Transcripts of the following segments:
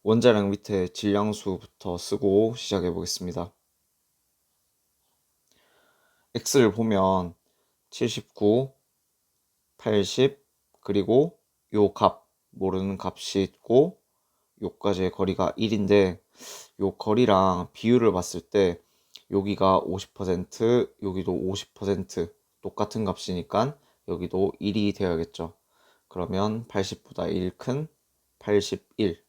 원자량 밑에 질량수부터 쓰고 시작해 보겠습니다. x를 보면 79, 80, 그리고 요 값, 모르는 값이 있고 요까지의 거리가 1인데 요 거리랑 비율을 봤을 때 여기가 50%, 여기도 50% 똑같은 값이니까 여기도 1이 되어야겠죠. 그러면 80보다 1 큰 81,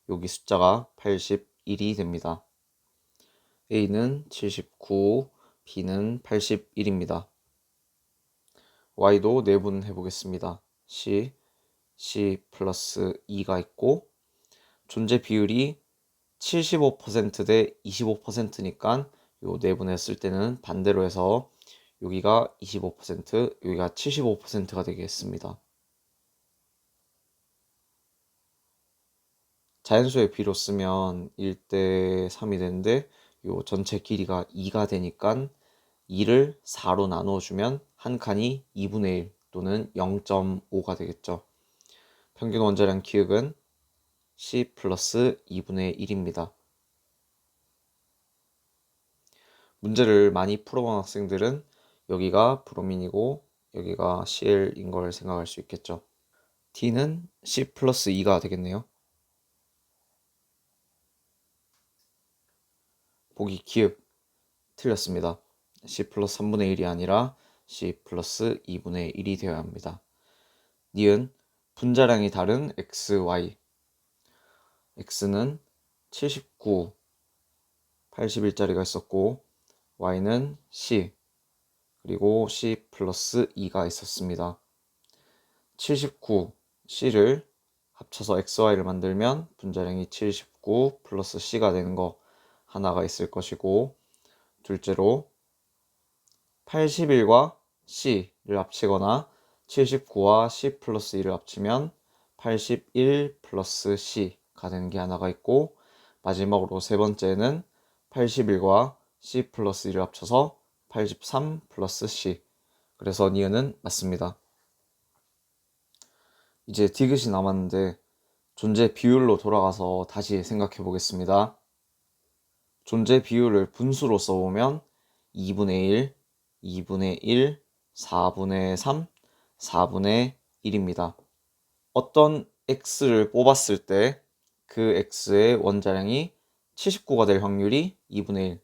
여기 숫자가 81이 됩니다. A는 79, B는 81입니다. Y도 내분해 보겠습니다. C 플러스 2가 있고 존재 비율이 75% 대 25%니까 요 내분했을 때는 반대로 해서 여기가 25%, 여기가 75%가 되겠습니다. 자연수의 비로 쓰면 1대 3이 되는데 요 전체 길이가 2가 되니까 2를 4로 나누어주면 한 칸이 2분의 1 또는 0.5가 되겠죠. 평균 원자량 기억은 C 플러스 2분의 1입니다. 문제를 많이 풀어본 학생들은 여기가 브로민이고 여기가 CL인 걸 생각할 수 있겠죠. T는 C 플러스 2가 되겠네요. 보기 기억 틀렸습니다. C 플러스 3분의 1이 아니라 C 플러스 2분의 1이 되어야 합니다. 니은 분자량이 다른 X, Y. X는 79, 81짜리가 있었고 Y는 C, 그리고 C 플러스 2가 있었습니다. 79, C를 합쳐서 XY를 만들면 분자량이 79 플러스 C가 되는 거 하나가 있을 것이고, 둘째로 81과 C를 합치거나 79와 C 플러스 2를 합치면 81 플러스 C가 되는 게 하나가 있고, 마지막으로 세 번째는 81과 C 플러스 2를 합쳐서 83 플러스 C. 그래서 니은은 맞습니다. 이제 디귿이 남았는데 존재 비율로 돌아가서 다시 생각해 보겠습니다. 존재 비율을 분수로 써보면 2분의 1, 2분의 1, 4분의 3, 4분의 1입니다. 어떤 x를 뽑았을 때 그 x의 원자량이 79가 될 확률이 2분의 1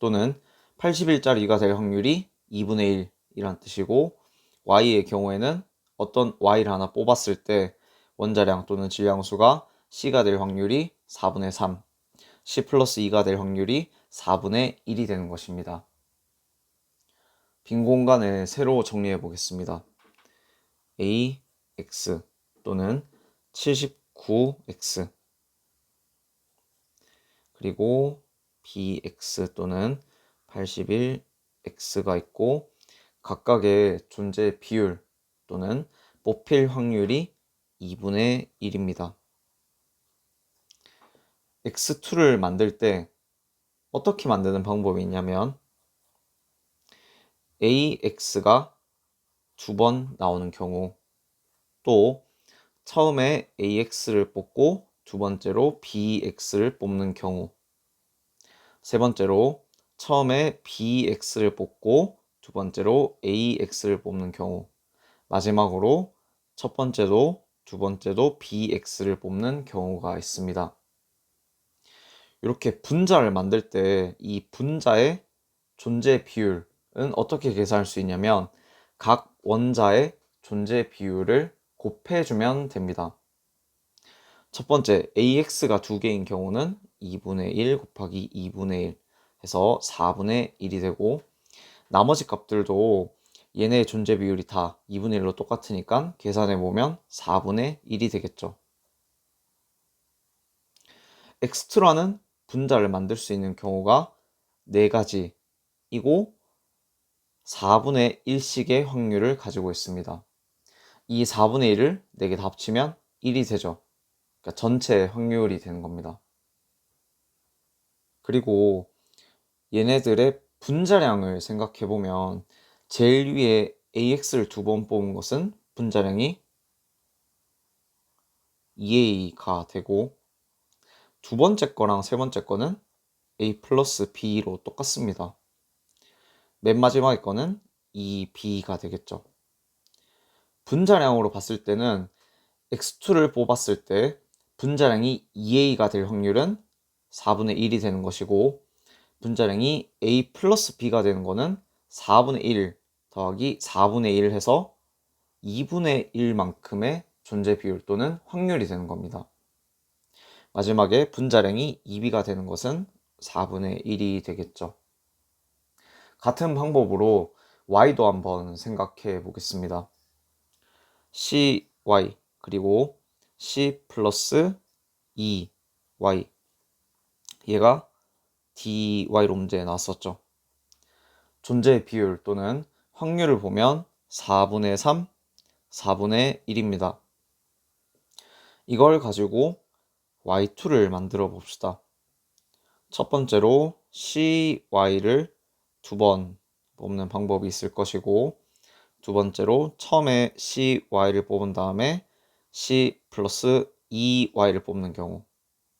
또는 81짜리가 될 확률이 2분의 1이란 뜻이고, y의 경우에는 어떤 y를 하나 뽑았을 때 원자량 또는 질량수가 c가 될 확률이 4분의 3, c 플러스 2가 될 확률이 4분의 1이 되는 것입니다. 빈 공간을 새로 정리해 보겠습니다. ax 또는 79x, 그리고 bx 또는 81x가 있고 각각의 존재 비율 또는 뽑힐 확률이 2분의 1입니다. x2를 만들 때 어떻게 만드는 방법이 있냐면 ax가 두 번 나오는 경우, 또 처음에 ax를 뽑고 두 번째로 bx를 뽑는 경우, 세 번째로 처음에 bx를 뽑고 두 번째로 ax를 뽑는 경우, 마지막으로 첫 번째도 두 번째도 bx를 뽑는 경우가 있습니다. 이렇게 분자를 만들 때 이 분자의 존재 비율은 어떻게 계산할 수 있냐면 각 원자의 존재 비율을 곱해주면 됩니다. 첫 번째 AX가 두 개인 경우는 2분의 1 곱하기 2분의 1 해서 4분의 1이 되고, 나머지 값들도 얘네의 존재 비율이 다 2분의 1로 똑같으니까 계산해보면 4분의 1이 되겠죠. 엑스트라는 분자를 만들 수 있는 경우가 4가지이고 4분의 1씩의 확률을 가지고 있습니다. 이 4분의 1을 4개 다 합치면 1이 되죠. 그러니까 전체 확률이 되는 겁니다. 그리고 얘네들의 분자량을 생각해보면 제일 위에 AX를 두 번 뽑은 것은 분자량이 2A가 되고, 두 번째 거랑 세 번째 거는 a 플러스 b로 똑같습니다. 맨 마지막에 거는 2b가 되겠죠. 분자량으로 봤을 때는 x2를 뽑았을 때 분자량이 2a가 될 확률은 4분의 1이 되는 것이고, 분자량이 a 플러스 b가 되는 거는 4분의 1 더하기 4분의 1 해서 2분의 1만큼의 존재 비율 또는 확률이 되는 겁니다. 마지막에 분자량이 2b가 되는 것은 4분의 1이 되겠죠. 같은 방법으로 y도 한번 생각해 보겠습니다. cy 그리고 c 플러스 2y, 얘가 dy로 문제에 나왔었죠. 존재 비율 또는 확률을 보면 4분의 3, 4분의 1입니다. 이걸 가지고 y2를 만들어 봅시다. 첫 번째로 cy를 두 번 뽑는 방법이 있을 것이고, 두 번째로 처음에 cy를 뽑은 다음에 c 플러스 2y를 뽑는 경우,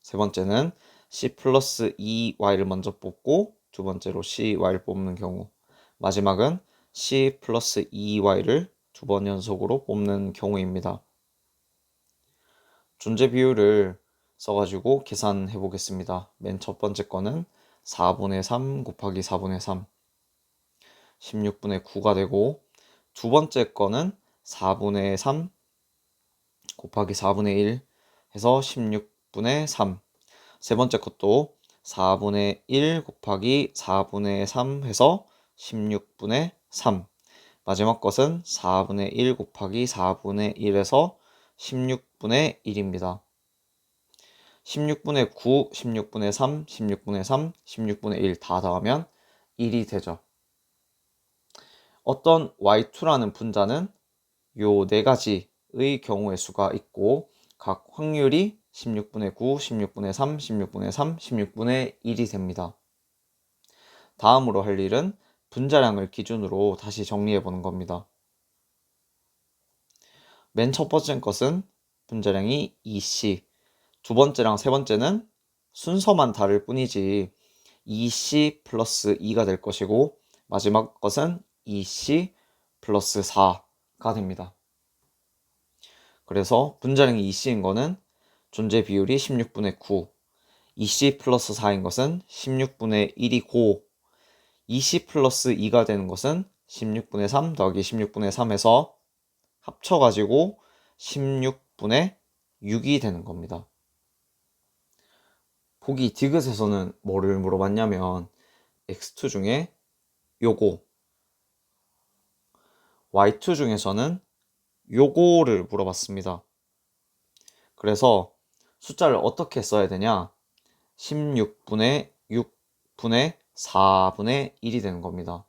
세 번째는 c 플러스 2y를 먼저 뽑고 두 번째로 cy를 뽑는 경우, 마지막은 c 플러스 2y를 두 번 연속으로 뽑는 경우입니다. 존재 비율을 써가지고 계산해 보겠습니다. 맨 첫 번째 거는 4분의 3 곱하기 4분의 3, 16분의 9가 되고, 두 번째 거는 4분의 3 곱하기 4분의 1 해서 16분의 3, 세 번째 것도 4분의 1 곱하기 4분의 3 해서 16분의 3, 마지막 것은 4분의 1 곱하기 4분의 1에서 16분의 1입니다. 16분의 9, 16분의 3, 16분의 3, 16분의 1 다 더하면 1이 되죠. 어떤 y2라는 분자는 요 네 가지의 경우의 수가 있고, 각 확률이 16분의 9, 16분의 3, 16분의 3, 16분의 1이 됩니다. 다음으로 할 일은 분자량을 기준으로 다시 정리해 보는 겁니다. 맨 첫 번째 것은 분자량이 2c, 두 번째랑 세 번째는 순서만 다를 뿐이지 2c 플러스 2가 될 것이고, 마지막 것은 2c 플러스 4가 됩니다. 그래서 분자량이 2c인 거는 존재 비율이 16분의 9, 2c 플러스 4인 것은 16분의 1이고, 2c 플러스 2가 되는 것은 16분의 3 더하기 16분의 3에서 합쳐가지고 16분의 6이 되는 겁니다. 보기 디귿에서는 뭐를 물어봤냐면 x2 중에 요거, y2 중에서는 요거를 물어봤습니다. 그래서 숫자를 어떻게 써야 되냐? 16분의 6분의 4분의 1이 되는 겁니다.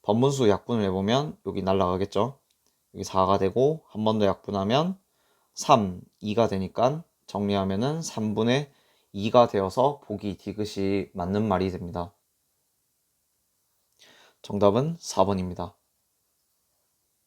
번분수 약분을 해보면 여기 날라가겠죠? 여기 4가 되고, 한 번 더 약분하면 3, 2가 되니까 정리하면은 3분의 2가 되어서 보기 디귿이 맞는 말이 됩니다. 정답은 4번입니다.